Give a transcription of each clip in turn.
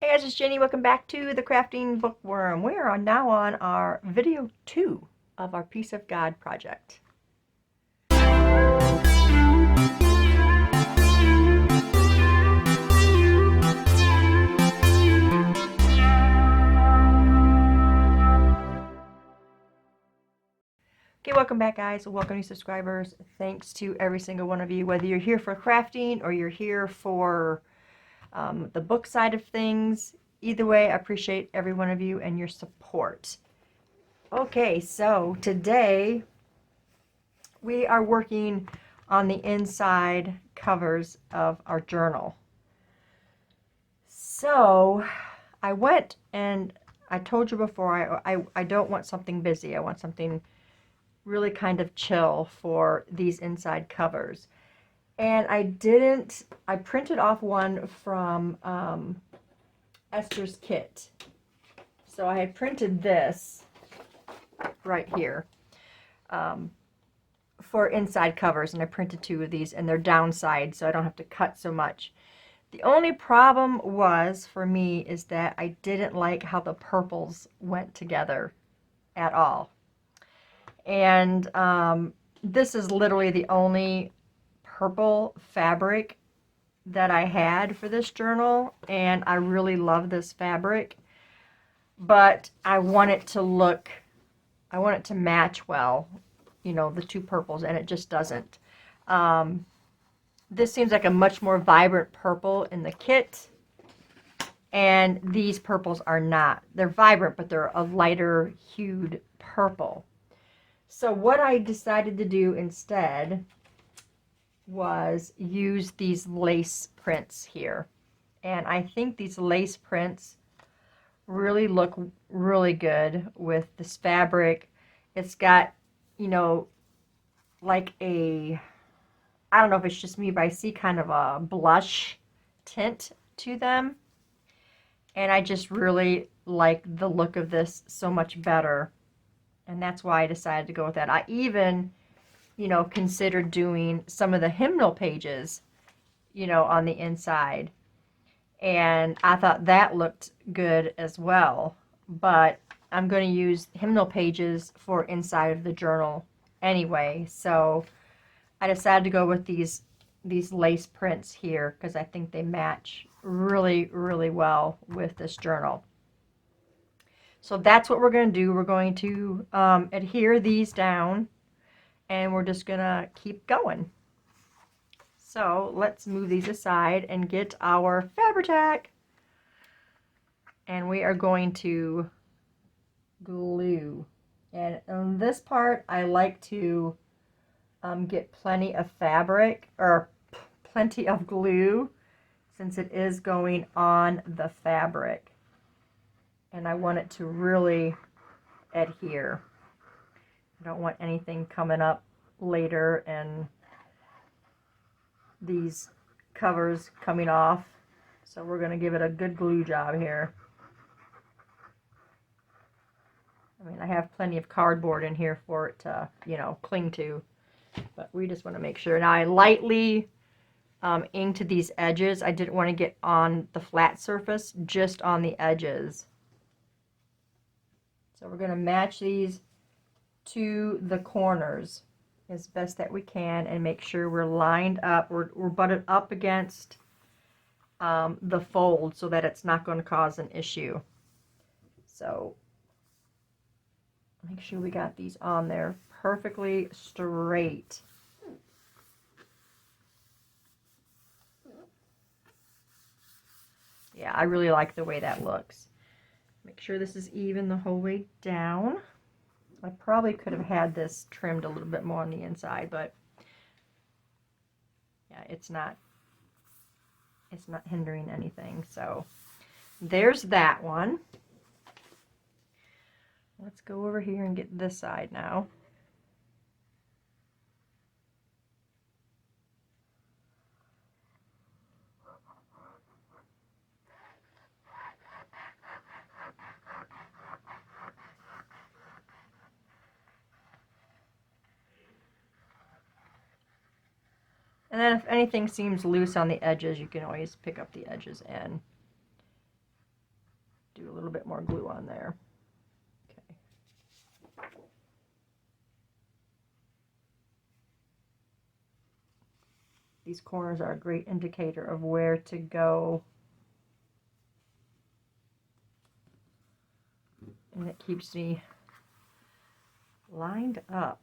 Hey guys, it's Jenny. Welcome back to the Crafting Bookworm. We are now on our video 2 of our Piece of God project. Okay, welcome back guys. Welcome new subscribers. Thanks to every single one of you, whether you're here for crafting or you're here for the book side of things. Either way, I appreciate every one of you and your support. Okay, so today we are working on the inside covers of our journal. So I went and I told you before, I don't want something busy. I want something really kind of chill for these inside covers. And I printed off one from Esther's kit. So I had printed this right here for inside covers, and I printed 2 of these, and they're downside, so I don't have to cut so much. The only problem was, for me, is that I didn't like how the purples went together at all. And this is literally the only purple fabric that I had for this journal, and I really love this fabric. But I want it to match well, you know, the 2 purples, and it just doesn't. This seems like a much more vibrant purple in the kit, and these purples are not. They're vibrant, but they're a lighter hued purple. So what I decided to do instead was use these lace prints here. And I think these lace prints really look really good with this fabric. It's got, you know, like I don't know if it's just me, but I see kind of a blush tint to them. And I just really like the look of this so much better. And that's why I decided to go with that. I even, you know, considered doing some of the hymnal pages, you know, on the inside. And I thought that looked good as well. But I'm going to use hymnal pages for inside of the journal anyway. So I decided to go with these lace prints here because I think they match really, really well with this journal. So that's what we're going to do. We're going to adhere these down, and we're just going to keep going. So let's move these aside and get our Fabri-Tac. And we are going to glue. And on this part, I like to get plenty of fabric, or plenty of glue, since it is going on the fabric. And I want it to really adhere. I don't want anything coming up later and these covers coming off. So we're going to give it a good glue job here. I mean, I have plenty of cardboard in here for it to, you know, cling to. But we just want to make sure. Now I lightly inked these edges. I didn't want to get on the flat surface, just on the edges. So we're going to match these to the corners as best that we can and make sure we're lined up, we're butted up against the fold so that it's not going to cause an issue. So make sure we got these on there perfectly straight. Yeah, I really like the way that looks. Make sure this is even the whole way down. I probably could have had this trimmed a little bit more on the inside, but yeah, it's not hindering anything. So there's that one. Let's go over here and get this side now. And then if anything seems loose on the edges, you can always pick up the edges and little bit more glue on there. Okay. These corners are a great indicator of where to go. And it keeps me lined up.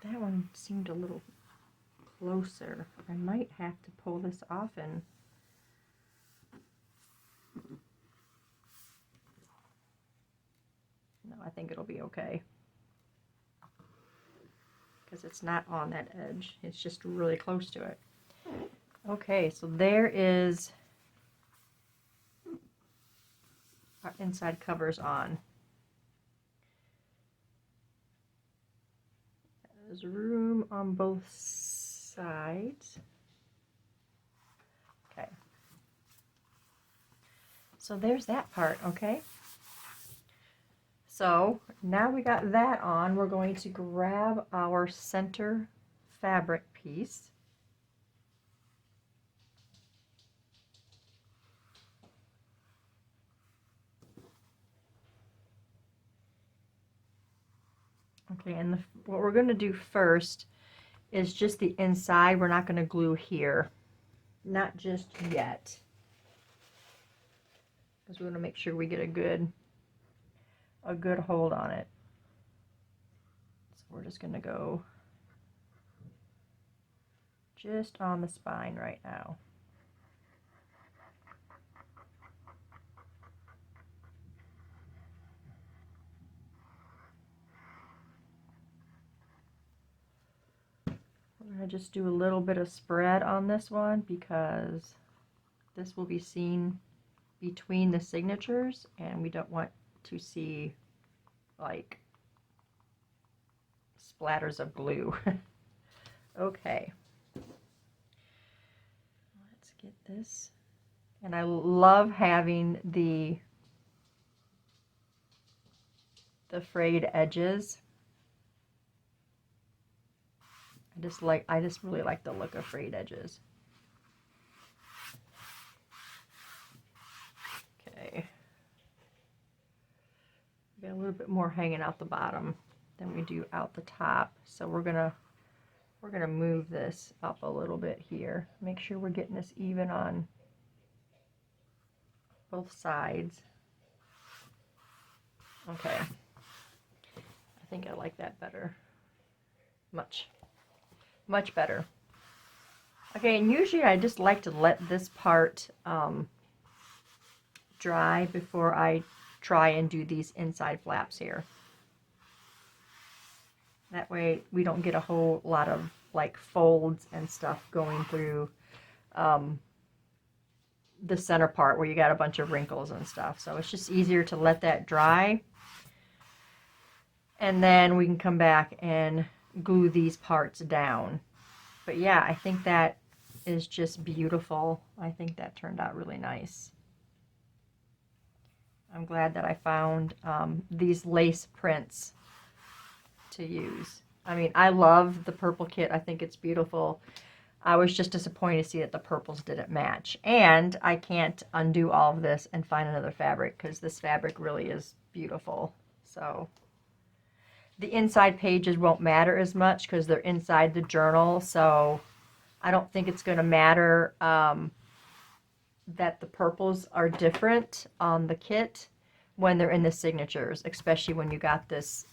That one seemed a little closer. I might have to pull this off and no, I think it'll be okay. Because it's not on that edge. It's just really close to it. Okay, so there is our inside covers on. There's room on both sides. Okay. So there's that part, okay? So now we got that on, we're going to grab our center fabric piece. Okay, and what we're going to do first is just the inside. We're not going to glue here. Not just yet. Because we want to make sure we get a good hold on it. So we're just going to go just on the spine right now. I'm going to just do a little bit of spread on this one because this will be seen between the signatures and we don't want to see like splatters of glue. Okay, let's get this. And I love having the frayed edges. I just really like the look of frayed edges. Okay. We got a little bit more hanging out the bottom than we do out the top. So we're gonna move this up a little bit here. Make sure we're getting this even on both sides. Okay. I think I like that better. Much better. Okay, and usually I just like to let this part dry before I try and do these inside flaps here. That way we don't get a whole lot of like folds and stuff going through the center part where you got a bunch of wrinkles and stuff. So it's just easier to let that dry. And then we can come back and glue these parts down. But yeah, I think that is just beautiful. I think that turned out really nice. I'm glad that I found these lace prints to use. I mean, I love the purple kit. I think it's beautiful. I was just disappointed to see that the purples didn't match. And I can't undo all of this and find another fabric because this fabric really is beautiful. So the inside pages won't matter as much because they're inside the journal. So I don't think it's going to matter that the purples are different on the kit when they're in the signatures, especially when you got this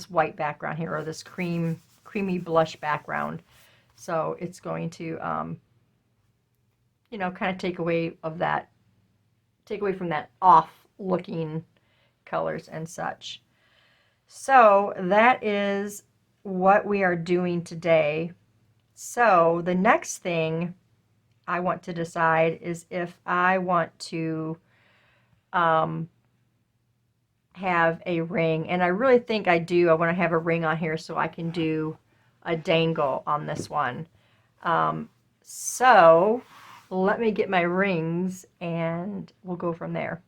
white background here, or this creamy blush background. So it's going to, you know, kind of take away from that off looking colors and such. So that is what we are doing today. So the next thing I want to decide is if I want to have a ring, and I really think I do. I want to have a ring on here so I can do a dangle on this one. So let me get my rings and we'll go from there.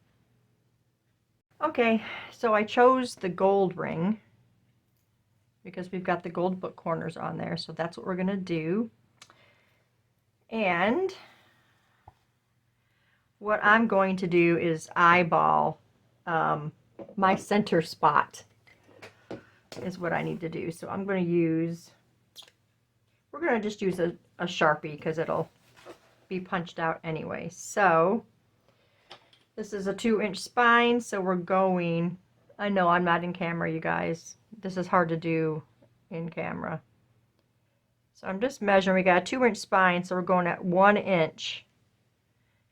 Okay, so I chose the gold ring because we've got the gold book corners on there, so that's what we're going to do. And what I'm going to do is eyeball my center spot is what I need to do. So I'm going to use, we're going to just use a Sharpie because it'll be punched out anyway. So this is a 2-inch spine, so we're going, I know I'm not in camera, you guys. This is hard to do in camera. So I'm just measuring, we got a 2-inch spine, so we're going at 1 inch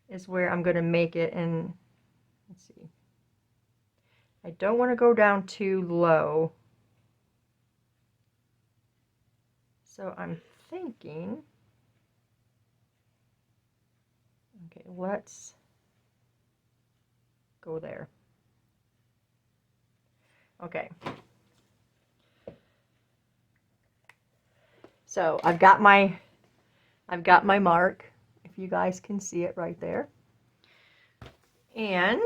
is where I'm going to make it. And let's see, I don't want to go down too low. So I'm thinking, okay, let's go there. Okay. So I've got my mark, if you guys can see it right there. And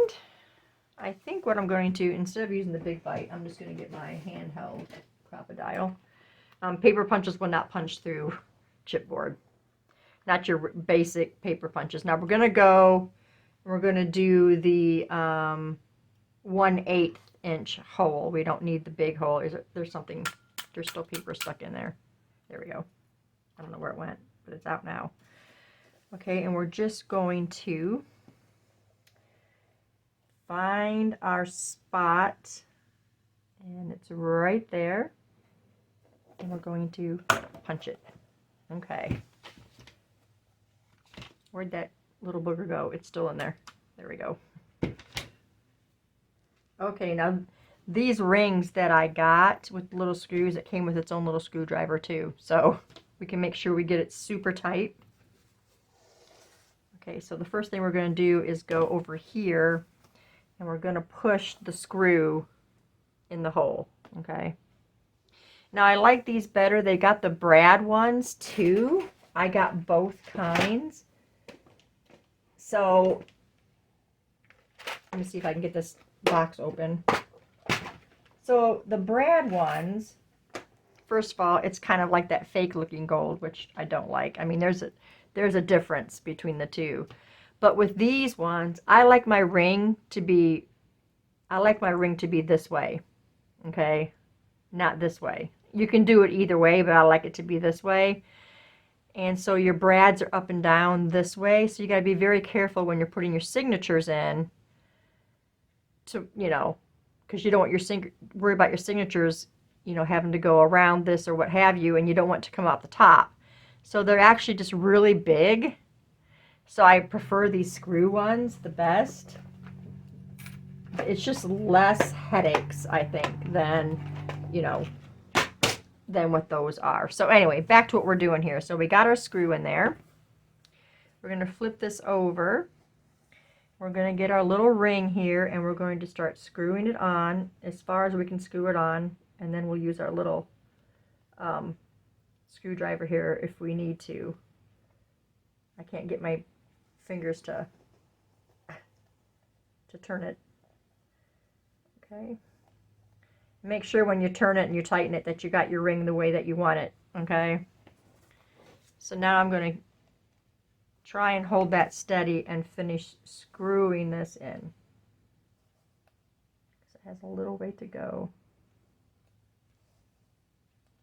I think what I'm going to, instead of using the big bite, I'm just going to get my handheld crocodile. Paper punches will not punch through chipboard. Not your basic paper punches. Now we're going to go, we're going to do the 1/8 inch hole. We don't need the big hole. There's something, there's still paper stuck in there. There we go. I don't know where it went, but it's out now. Okay, and we're just going to find our spot, and it's right there, and we're going to punch it. Okay. Where'd that little booger go? It's still in there. There we go. Okay, now these rings that I got with little screws, it came with its own little screwdriver too, so we can make sure we get it super tight. Okay, so the first thing we're going to do is go over here, and we're going to push the screw in the hole. Okay, now I like these better. They got the brad ones too. I got both kinds. So let me see if I can get this box open. So the brad ones, first of all, it's kind of like that fake looking gold, which I don't like. I mean, there's a difference between the two. But with these ones, I like my ring to be this way. Okay? Not this way. You can do it either way, but I like it to be this way. And so your brads are up and down this way. So you got to be very careful when you're putting your signatures in to, you know, because you don't want worry about your signatures, you know, having to go around this or what have you, and you don't want it to come out the top. So they're actually just really big. So I prefer these screw ones the best. It's just less headaches, I think, than, you know, than what those are. So anyway, back to what we're doing here. So we got our screw in there. We're going to flip this over. We're going to get our little ring here, and we're going to start screwing it on as far as we can screw it on, and then we'll use our little screwdriver here if we need to. I can't get my fingers to turn it. Okay. Make sure when you turn it and you tighten it that you got your ring the way that you want it. Okay. So now I'm going to try and hold that steady and finish screwing this in. It has a little way to go.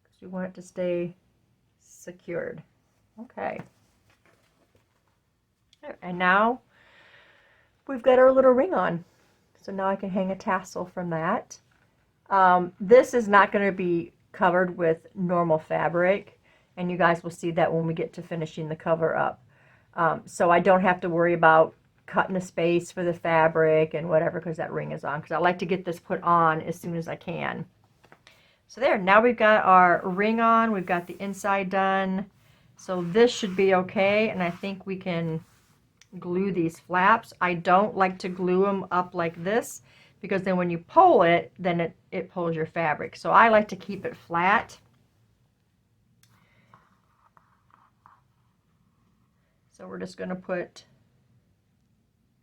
Because you want it to stay secured. Okay. And now we've got our little ring on. So now I can hang a tassel from that. This is not going to be covered with normal fabric, and you guys will see that when we get to finishing the cover up. So I don't have to worry about cutting a space for the fabric and whatever, because that ring is on, because I like to get this put on as soon as I can. So there, now we've got our ring on, we've got the inside done. So this should be okay, and I think we can glue these flaps. I don't like to glue them up like this, because then when you pull it, then it pulls your fabric. So I like to keep it flat. So we're just going to put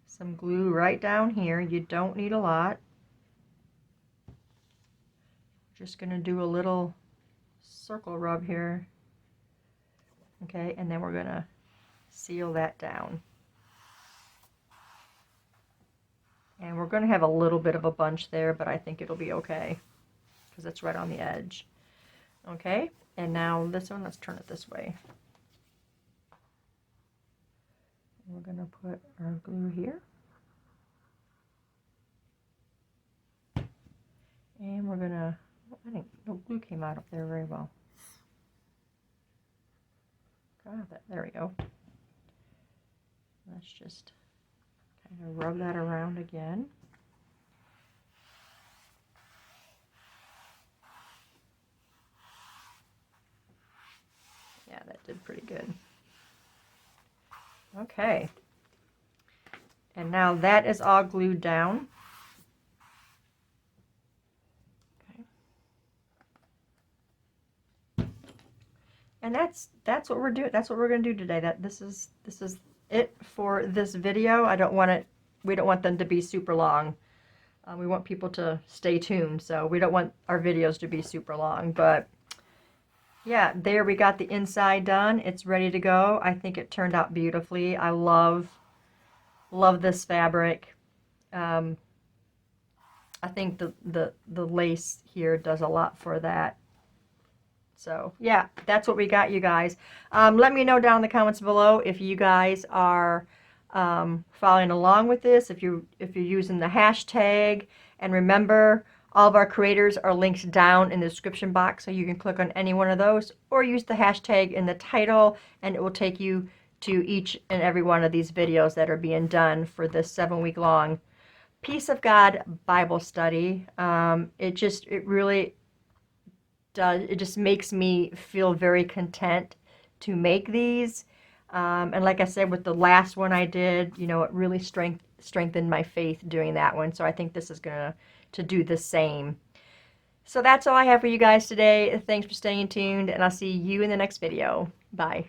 some glue right down here. You don't need a lot. Just going to do a little circle rub here. Okay, and then we're going to seal that down. going to have a little bit of a bunch there, but I think it'll be okay because it's right on the edge. Okay, and now this one, let's turn it this way. We're going to put our glue here. And we're going to, I think no glue came out up there very well. There we go. Let's just kind of rub that around again. Yeah, that did pretty good. Okay. And now that is all glued down. Okay. And that's what we're doing. That's what we're going to do today. This is it for this video. We don't want them to be super long. We want people to stay tuned, so we don't want our videos to be super long, but yeah, there we got the inside done. It's ready to go. I think it turned out beautifully. I love this fabric. I think the lace here does a lot for that. So yeah, that's what we got, you guys. Let me know down in the comments below if you guys are following along with this, if you're using the hashtag. And remember, all of our creators are linked down in the description box, so you can click on any one of those or use the hashtag in the title, and it will take you to each and every one of these videos that are being done for this 7-week long Peace of God Bible study. It really does. It just makes me feel very content to make these. And like I said, with the last one I did, you know, it really strengthened my faith doing that one. So I think this is going to do the same. So that's all I have for you guys today. Thanks for staying tuned, and I'll see you in the next video. Bye.